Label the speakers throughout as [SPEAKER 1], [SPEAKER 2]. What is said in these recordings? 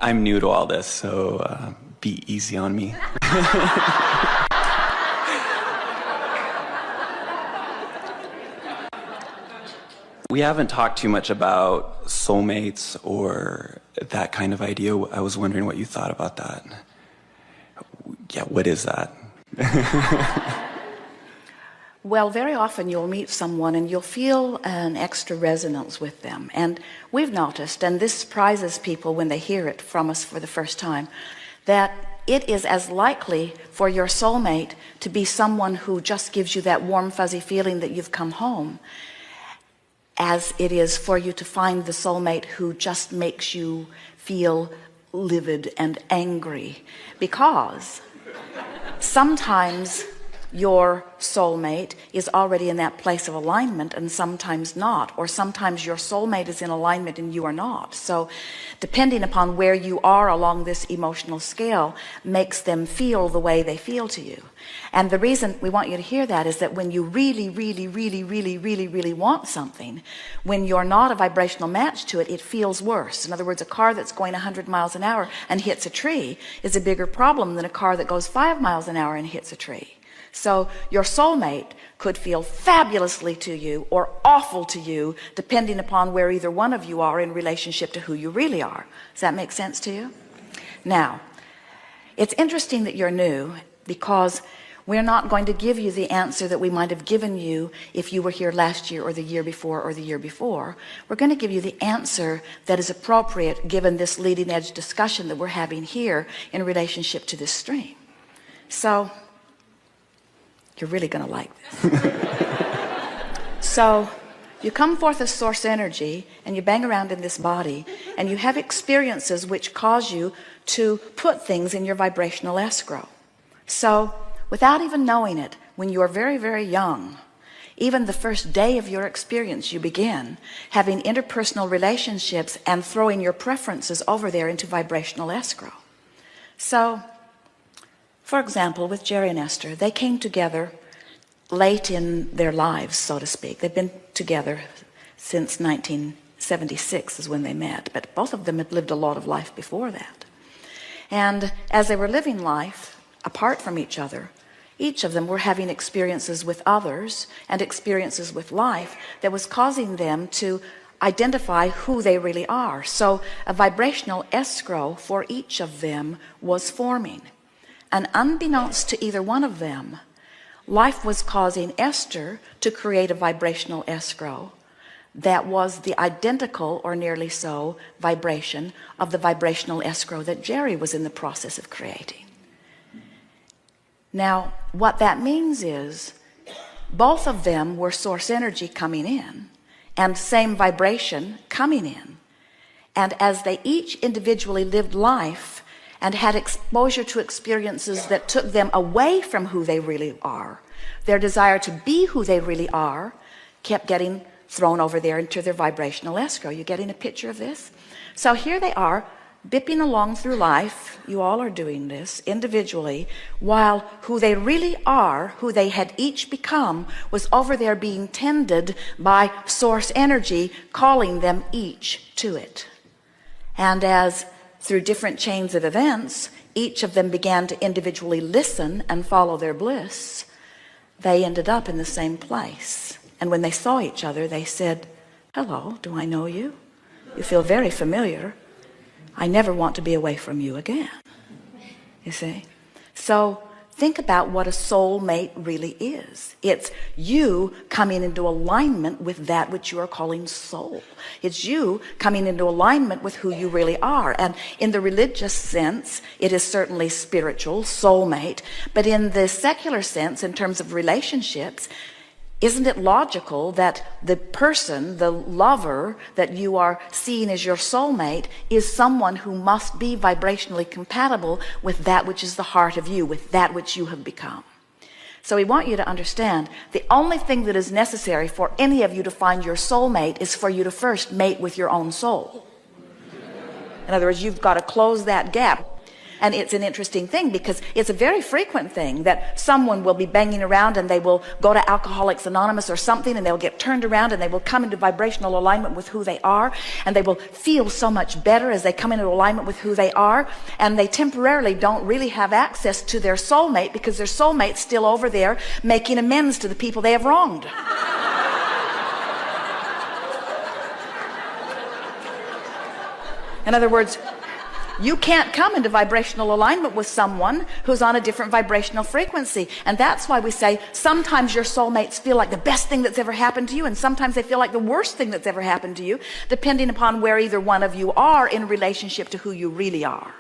[SPEAKER 1] I'm new to all this, so be easy on me. We haven't talked too much about soulmates or that kind of idea. I was wondering what you thought about that. Yeah, what is that?
[SPEAKER 2] Well, very often you'll meet someone and you'll feel an extra resonance with them. And we've noticed, and this surprises people when they hear it from us for the first time, that it is as likely for your soulmate to be someone who just gives you that warm, fuzzy feeling that you've come home, as it is for you to find the soulmate who just makes you feel livid and angry. Because sometimes your soulmate is already in that place of alignment and sometimes not, or sometimes your soulmate is in alignment and you are not. So depending upon where you are along this emotional scale makes them feel the way they feel to you. And the reason we want you to hear that is that when you really want something, when you're not a vibrational match to it, it feels worse. In other words, a car that's going 100 miles an hour and hits a tree is a bigger problem than a car that goes 5 miles an hour and hits a tree. So your soulmate could feel fabulously to you or awful to you, depending upon where either one of you are in relationship to who you really are. Does that make sense to you? Now, it's interesting that you're new, because we're not going to give you the answer that we might have given you if you were here last year or the year before or the year before. We're going to give you the answer that is appropriate given this leading edge discussion that we're having here in relationship to this stream. So you're really going to like this. So you come forth as source energy and you bang around in this body and you have experiences which cause you to put things in your vibrational escrow. So without even knowing it, when you are very young, even the first day of your experience, you begin having interpersonal relationships and throwing your preferences over there into vibrational escrow. So for example, with Jerry and Esther, they came together late in their lives, so to speak. They've been together since 1976 is when they met, but both of them had lived a lot of life before that. And as they were living life apart from each other, each of them were having experiences with others and experiences with life that was causing them to identify who they really are. So a vibrational escrow for each of them was forming. And unbeknownst to either one of them, life was causing Esther to create a vibrational escrow that was the identical, or nearly so, vibration of the vibrational escrow that Jerry was in the process of creating. Now, what that means is both of them were source energy coming in and same vibration coming in. And as they each individually lived life and had exposure to experiences that took them away from who they really are, their desire to be who they really are kept getting thrown over there into their vibrational escrow. You getting a picture of this? So here they are, bipping along through life. You all are doing this individually, while who they really are, who they had each become, was over there being tended by source energy, calling them each to it. And as through different chains of events, each of them began to individually listen and follow their bliss, they ended up in the same place. And when they saw each other, they said, "Hello, do I know you? You feel very familiar. I never want to be away from you again." You see? So think about what a soulmate really is. It's you coming into alignment with that which you are calling soul. It's you coming into alignment with who you really are. And in the religious sense, it is certainly spiritual, soulmate. But in the secular sense, in terms of relationships, isn't it logical that the person, the lover that you are seeing as your soulmate, is someone who must be vibrationally compatible with that which is the heart of you, with that which you have become? So we want you to understand the only thing that is necessary for any of you to find your soulmate is for you to first mate with your own soul. In other words, you've got to close that gap. And it's an interesting thing because it's a very frequent thing that someone will be banging around and they will go to Alcoholics Anonymous or something, and they'll get turned around and they will come into vibrational alignment with who they are, and they will feel so much better as they come into alignment with who they are, and they temporarily don't really have access to their soulmate because their soulmate's still over there making amends to the people they have wronged. In other words, you can't come into vibrational alignment with someone who's on a different vibrational frequency. And that's why we say sometimes your soulmates feel like the best thing that's ever happened to you, and sometimes they feel like the worst thing that's ever happened to you, depending upon where either one of you are in relationship to who you really are.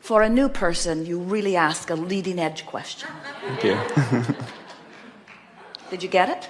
[SPEAKER 2] For a new person, you really ask a leading edge question.
[SPEAKER 1] Thank you.
[SPEAKER 2] Did you get it?